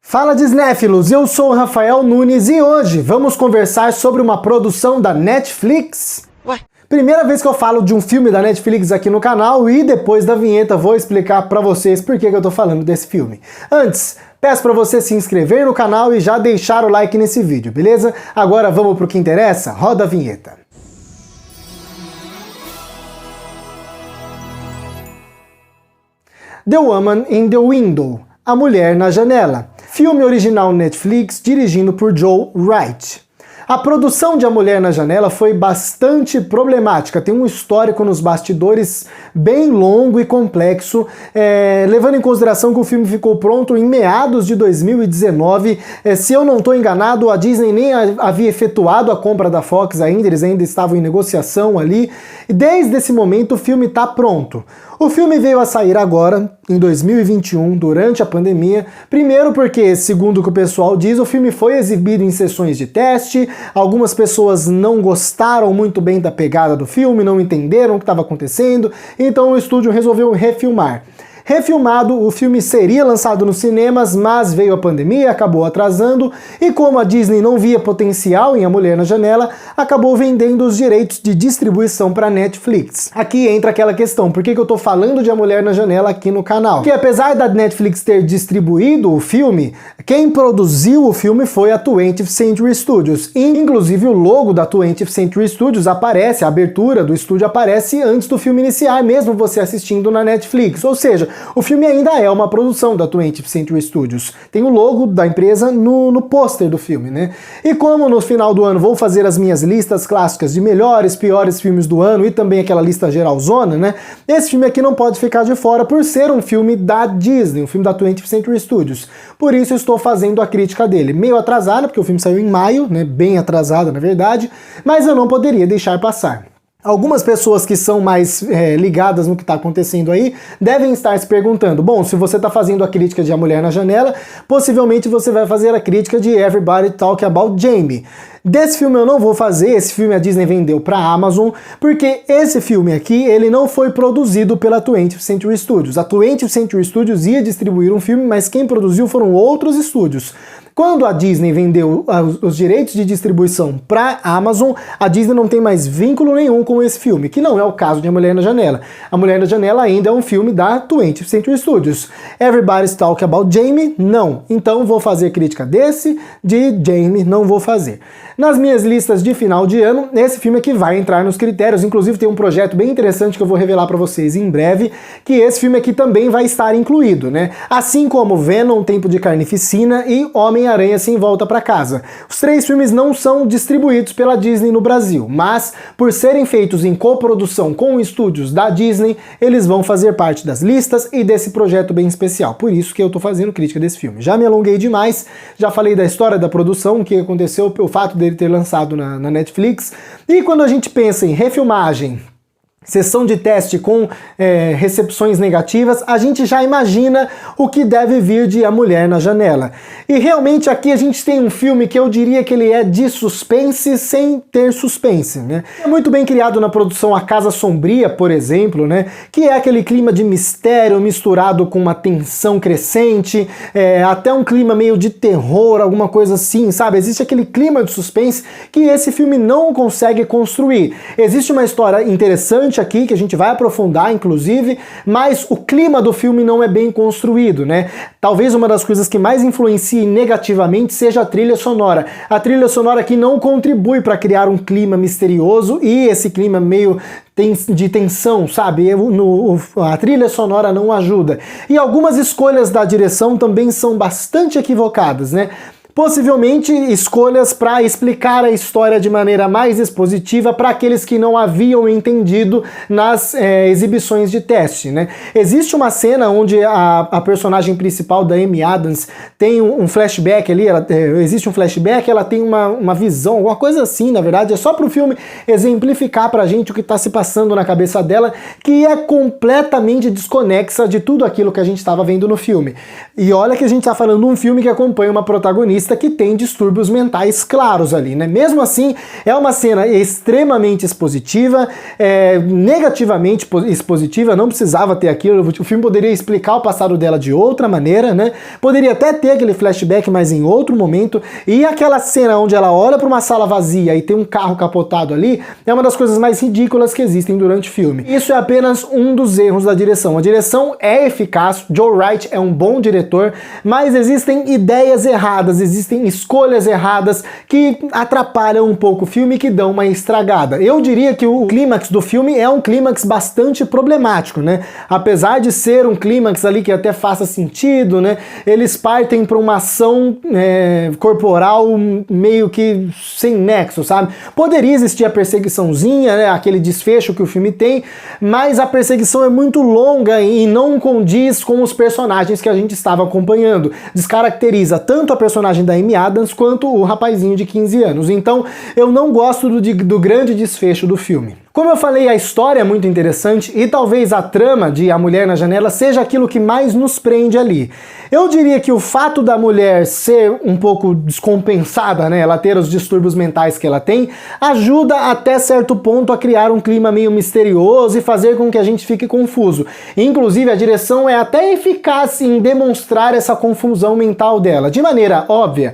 Fala Disnéfilos, eu sou o Rafael Nunes e hoje vamos conversar sobre uma produção da Netflix. Ué? Primeira vez que eu falo de um filme da Netflix aqui no canal e depois da vinheta vou explicar pra vocês por que eu tô falando desse filme. Antes, peço pra você se inscrever no canal e já deixar o like nesse vídeo, beleza? Agora vamos pro que interessa, roda a vinheta. The Woman in the Window, A Mulher na Janela. Filme original Netflix, dirigido por Joe Wright. A produção de A Mulher na Janela foi bastante problemática, tem um histórico nos bastidores bem longo e complexo, levando em consideração que o filme ficou pronto em meados de 2019. Se eu não estou enganado, a Disney nem havia efetuado a compra da Fox ainda, eles ainda estavam em negociação ali, e desde esse momento o filme está pronto. O filme veio a sair agora, em 2021, durante a pandemia, primeiro porque, segundo o que o pessoal diz, o filme foi exibido em sessões de teste, algumas pessoas não gostaram muito bem da pegada do filme, não entenderam o que estava acontecendo, então o estúdio resolveu refilmar. Refilmado, o filme seria lançado nos cinemas, mas veio a pandemia, acabou atrasando, e como a Disney não via potencial em A Mulher na Janela, acabou vendendo os direitos de distribuição para a Netflix. Aqui entra aquela questão, por que eu tô falando de A Mulher na Janela aqui no canal? Porque apesar da Netflix ter distribuído o filme, quem produziu o filme foi a 20th Century Studios, e inclusive o logo da 20th Century Studios aparece, a abertura do estúdio aparece antes do filme iniciar, mesmo você assistindo na Netflix, ou seja, o filme ainda é uma produção da 20th Century Studios. Tem o logo da empresa no pôster do filme, né? E como no final do ano vou fazer as minhas listas clássicas de melhores, piores filmes do ano e também aquela lista geralzona, né? Esse filme aqui não pode ficar de fora por ser um filme da Disney, um filme da 20th Century Studios. Por isso eu estou fazendo a crítica dele. Meio atrasada, porque o filme saiu em maio, né? Bem atrasada, na verdade, mas eu não poderia deixar passar. Algumas pessoas que são mais ligadas no que está acontecendo aí devem estar se perguntando, bom, se você está fazendo a crítica de A Mulher na Janela, possivelmente você vai fazer a crítica de Everybody Talk About Jamie. Desse filme eu não vou fazer, esse filme a Disney vendeu para a Amazon, porque esse filme aqui, ele não foi produzido pela 20th Century Studios. A 20th Century Studios ia distribuir um filme, mas quem produziu foram outros estúdios. Quando a Disney vendeu os direitos de distribuição para a Amazon, a Disney não tem mais vínculo nenhum com esse filme, que não é o caso de A Mulher na Janela. A Mulher na Janela ainda é um filme da 20th Century Studios. Everybody's Talking About Jamie, não. Então vou fazer crítica desse, de Jamie não vou fazer. Nas minhas listas de final de ano, esse filme aqui vai entrar nos critérios, inclusive tem um projeto bem interessante que eu vou revelar para vocês em breve, que esse filme aqui também vai estar incluído, né? Assim como Venom, Tempo de Carnificina e Homem-Aranha Sem Volta para Casa. Os três filmes não são distribuídos pela Disney no Brasil, mas por serem feitos em coprodução com estúdios da Disney, eles vão fazer parte das listas e desse projeto bem especial. Por isso que eu tô fazendo crítica desse filme. Já me alonguei demais, já falei da história da produção, o que aconteceu, o fato dele ter lançado na Netflix. E quando a gente pensa em refilmagem, sessão de teste com recepções negativas, a gente já imagina o que deve vir de A Mulher na Janela. E realmente aqui a gente tem um filme que eu diria que ele é de suspense sem ter suspense, né? É muito bem criado na produção A Casa Sombria, por exemplo, né? Que é aquele clima de mistério misturado com uma tensão crescente, até um clima meio de terror, alguma coisa assim, sabe? Existe aquele clima de suspense que esse filme não consegue construir. Existe uma história interessante aqui, que a gente vai aprofundar, inclusive, mas o clima do filme não é bem construído, né? Talvez uma das coisas que mais influencie negativamente seja a trilha sonora. A trilha sonora aqui não contribui para criar um clima misterioso e esse clima meio de tensão, sabe? A trilha sonora não ajuda. E algumas escolhas da direção também são bastante equivocadas, né? Possivelmente escolhas para explicar a história de maneira mais expositiva para aqueles que não haviam entendido nas exibições de teste, né? Existe uma cena onde a personagem principal da Amy Adams tem um flashback ali, existe um flashback, ela tem uma visão, alguma coisa assim, na verdade, é só para o filme exemplificar pra gente o que está se passando na cabeça dela, que é completamente desconexa de tudo aquilo que a gente estava vendo no filme. E olha que a gente está falando de um filme que acompanha uma protagonista protagonista que tem distúrbios mentais claros ali, né? Mesmo assim, é uma cena extremamente expositiva, negativamente expositiva, não precisava ter aquilo, o filme poderia explicar o passado dela de outra maneira, né? Poderia até ter aquele flashback, mas em outro momento, e aquela cena onde ela olha para uma sala vazia e tem um carro capotado ali, é uma das coisas mais ridículas que existem durante o filme. Isso é apenas um dos erros da direção. A direção é eficaz, Joe Wright é um bom diretor, mas existem ideias erradas, existem escolhas erradas que atrapalham um pouco o filme e que dão uma estragada. Eu diria que o clímax do filme é um clímax bastante problemático, né? Apesar de ser um clímax ali que até faça sentido, né? Eles partem para uma ação corporal meio que sem nexo, sabe? Poderia existir a perseguiçãozinha, né? Aquele desfecho que o filme tem, mas a perseguição é muito longa e não condiz com os personagens que a gente estava acompanhando. Descaracteriza tanto a personagem da Amy Adams quanto o rapazinho de 15 anos. Então eu não gosto do grande desfecho do filme. Como eu falei, a história é muito interessante e talvez a trama de A Mulher na Janela seja aquilo que mais nos prende ali. Eu diria que o fato da mulher ser um pouco descompensada, né, ela ter os distúrbios mentais que ela tem, ajuda até certo ponto a criar um clima meio misterioso e fazer com que a gente fique confuso. Inclusive, a direção é até eficaz em demonstrar essa confusão mental dela, de maneira óbvia,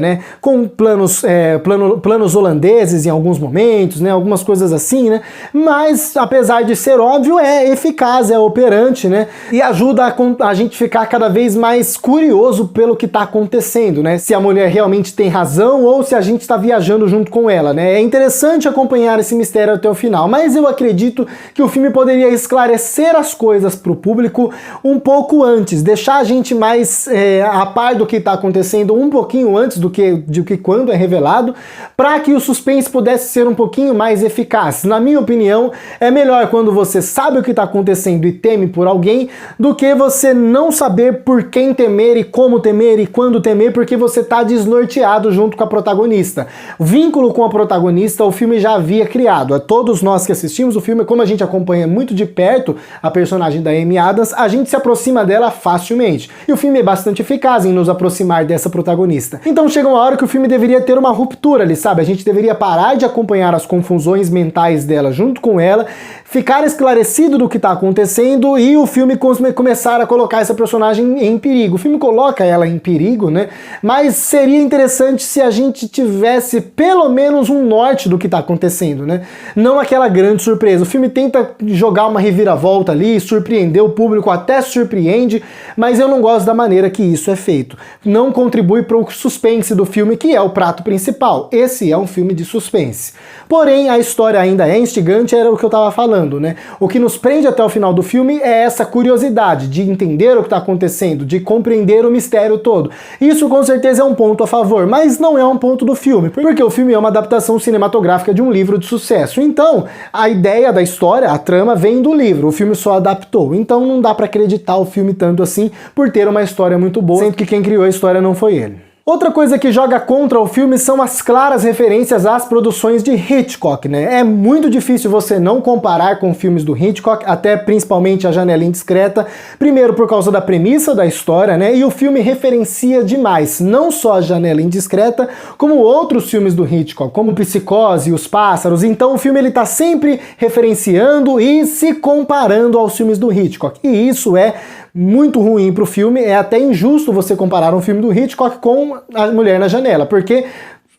né, com planos holandeses em alguns momentos, né, algumas coisas assim, né? Mas, apesar de ser óbvio, é eficaz, é operante, né? E ajuda a gente ficar cada vez mais curioso pelo que tá acontecendo, né? Se a mulher realmente tem razão ou se a gente está viajando junto com ela, né? É interessante acompanhar esse mistério até o final, mas eu acredito que o filme poderia esclarecer as coisas pro público um pouco antes, deixar a gente mais a par do que tá acontecendo um pouquinho antes do que quando é revelado, para que o suspense pudesse ser um pouquinho mais eficaz. Na minha opinião, é melhor quando você sabe o que está acontecendo e teme por alguém, do que você não saber por quem temer e como temer e quando temer, porque você está desnorteado junto com a protagonista. O vínculo com a protagonista o filme já havia criado. A todos nós que assistimos o filme, como a gente acompanha muito de perto a personagem da Amy Adams, a gente se aproxima dela facilmente. E o filme é bastante eficaz em nos aproximar dessa protagonista. Então chega uma hora que o filme deveria ter uma ruptura ali, sabe? A gente deveria parar de acompanhar as confusões mentais dela junto com ela, ficar esclarecido do que está acontecendo e o filme começar a colocar essa personagem em perigo. O filme coloca ela em perigo, né? Mas seria interessante se a gente tivesse pelo menos um norte do que está acontecendo, né? Não aquela grande surpresa. O filme tenta jogar uma reviravolta ali, surpreender o público, até surpreende, mas eu não gosto da maneira que isso é feito. Não contribui para o suspense do filme, que é o prato principal. Esse é um filme de suspense. Porém, a história ainda é instigante, era o que eu estava falando, né? O que nos prende até o final do filme é essa curiosidade de entender o que está acontecendo, de compreender o mistério todo. Isso com certeza é um ponto a favor, mas não é um ponto do filme, porque o filme é uma adaptação cinematográfica de um livro de sucesso. Então, a ideia da história, a trama, vem do livro, o filme só adaptou. Então não dá para acreditar o filme tanto assim por ter uma história muito boa, sendo que quem criou a história não foi ele. Outra coisa que joga contra o filme são as claras referências às produções de Hitchcock, né? É muito difícil você não comparar com filmes do Hitchcock, até principalmente A Janela Indiscreta, primeiro por causa da premissa da história, né? E o filme referencia demais, não só A Janela Indiscreta, como outros filmes do Hitchcock, como Psicose e Os Pássaros. Então o filme ele tá sempre referenciando e se comparando aos filmes do Hitchcock. E isso é muito ruim pro filme, é até injusto você comparar um filme do Hitchcock com A Mulher na Janela, porque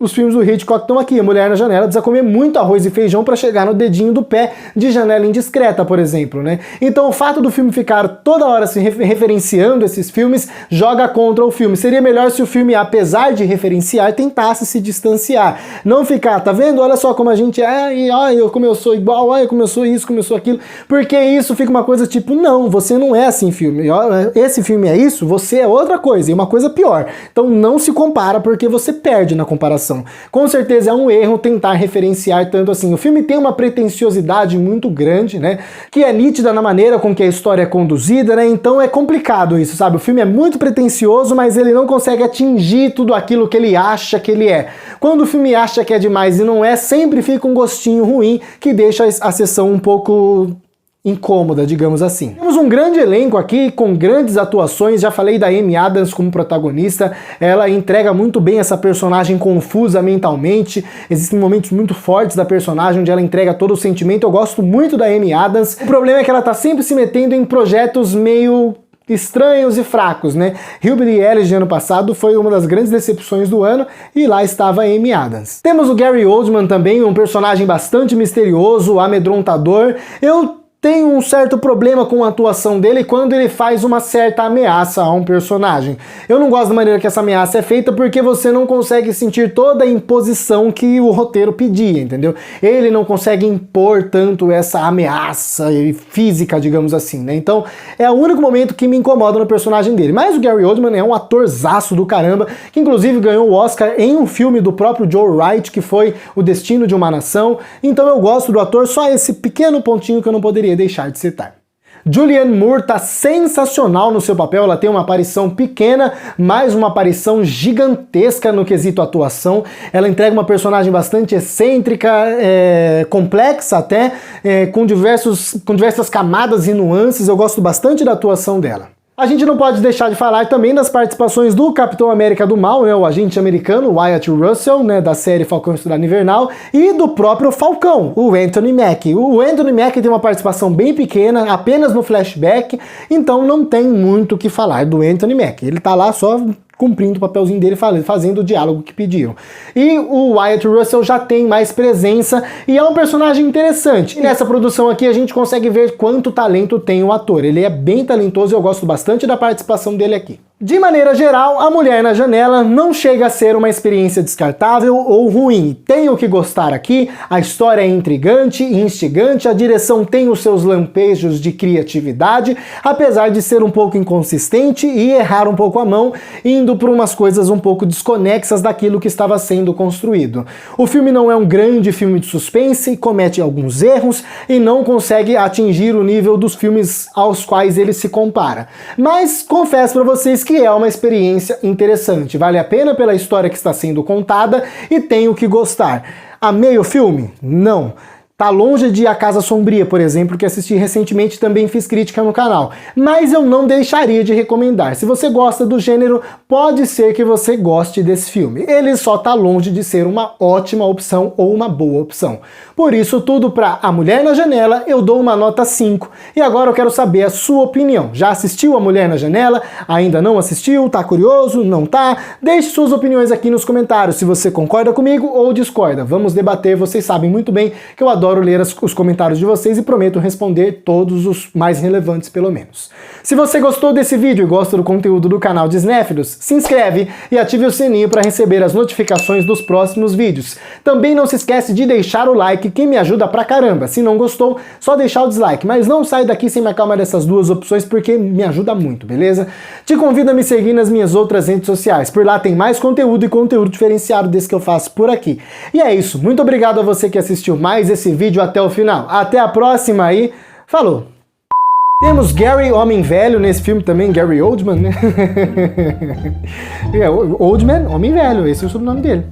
os filmes do Hitchcock estão aqui. A Mulher na Janela precisa comer muito arroz e feijão para chegar no dedinho do pé de Janela Indiscreta, por exemplo, né? Então o fato do filme ficar toda hora se referenciando esses filmes joga contra o filme. Seria melhor se o filme, apesar de referenciar, tentasse se distanciar. Não ficar, tá vendo? Olha só como a gente é, e olha como eu sou igual, olha como eu sou isso, como eu sou aquilo. Porque isso fica uma coisa tipo, não, você não é assim, filme. Esse filme é isso, você é outra coisa, e uma coisa pior. Então não se compara, porque você perde na comparação. Com certeza é um erro tentar referenciar tanto assim. O filme tem uma pretensiosidade muito grande, né? Que é nítida na maneira com que a história é conduzida, né? Então é complicado isso, sabe? O filme é muito pretensioso, mas ele não consegue atingir tudo aquilo que ele acha que ele é. Quando o filme acha que é demais e não é, sempre fica um gostinho ruim que deixa a sessão um pouco incômoda, digamos assim. Temos um grande elenco aqui, com grandes atuações, já falei da Amy Adams como protagonista, ela entrega muito bem essa personagem confusa mentalmente, existem momentos muito fortes da personagem onde ela entrega todo o sentimento, eu gosto muito da Amy Adams, o problema é que ela tá sempre se metendo em projetos meio estranhos e fracos, né? Hillbilly Elegy ano passado foi uma das grandes decepções do ano e lá estava a Amy Adams. Temos o Gary Oldman também, um personagem bastante misterioso, amedrontador. Eu tenho um certo problema com a atuação dele quando ele faz uma certa ameaça a um personagem. Eu não gosto da maneira que essa ameaça é feita porque você não consegue sentir toda a imposição que o roteiro pedia, entendeu? Ele não consegue impor tanto essa ameaça física, digamos assim, né? Então é o único momento que me incomoda no personagem dele. Mas o Gary Oldman é um atorzaço do caramba, que inclusive ganhou o Oscar em um filme do próprio Joe Wright, que foi O Destino de uma Nação. Então eu gosto do ator, só esse pequeno pontinho que eu não poderia deixar de citar. Julianne Moore tá sensacional no seu papel, ela tem uma aparição pequena, mas uma aparição gigantesca no quesito atuação. Ela entrega uma personagem bastante excêntrica, complexa até, com diversas camadas e nuances. Eu gosto bastante da atuação dela. A gente não pode deixar de falar também das participações do Capitão América do Mal, né, o agente americano Wyatt Russell, né, da série Falcão e Soldado Invernal, e do próprio Falcão, o Anthony Mackie. O Anthony Mackie tem uma participação bem pequena, apenas no flashback, então não tem muito o que falar do Anthony Mackie. Ele tá lá só cumprindo o papelzinho dele, fazendo o diálogo que pediram. E o Wyatt Russell já tem mais presença e é um personagem interessante. E nessa produção aqui a gente consegue ver quanto talento tem o ator. Ele é bem talentoso e eu gosto bastante da participação dele aqui. De maneira geral, A Mulher na Janela não chega a ser uma experiência descartável ou ruim. Tem o que gostar aqui, a história é intrigante e instigante, a direção tem os seus lampejos de criatividade, apesar de ser um pouco inconsistente e errar um pouco a mão, indo por umas coisas um pouco desconexas daquilo que estava sendo construído. O filme não é um grande filme de suspense, comete alguns erros e não consegue atingir o nível dos filmes aos quais ele se compara. Mas confesso para vocês que é uma experiência interessante, vale a pena pela história que está sendo contada e tem o que gostar. Amei o filme? Não. Tá longe de A Casa Sombria, por exemplo, que assisti recentemente e também fiz crítica no canal. Mas eu não deixaria de recomendar. Se você gosta do gênero, pode ser que você goste desse filme. Ele só tá longe de ser uma ótima opção ou uma boa opção. Por isso tudo para A Mulher na Janela eu dou uma nota 5. E agora eu quero saber a sua opinião. Já assistiu A Mulher na Janela? Ainda não assistiu? Tá curioso? Não tá? Deixe suas opiniões aqui nos comentários, se você concorda comigo ou discorda. Vamos debater, vocês sabem muito bem que eu adoro ler os comentários de vocês e prometo responder todos os mais relevantes pelo menos. Se você gostou desse vídeo e gosta do conteúdo do canal de Cinéfilos, se inscreve e ative o sininho para receber as notificações dos próximos vídeos. Também não se esquece de deixar o like, que me ajuda pra caramba. Se não gostou, só deixar o dislike, mas não sai daqui sem marcar uma dessas duas opções porque me ajuda muito, beleza? Te convido a me seguir nas minhas outras redes sociais, por lá tem mais conteúdo e conteúdo diferenciado desse que eu faço por aqui. E é isso, muito obrigado a você que assistiu mais esse vídeo até o final. Até a próxima e falou! Temos Gary Homem Velho nesse filme também, Gary Oldman, né? Oldman, Homem Velho, esse é o sobrenome dele.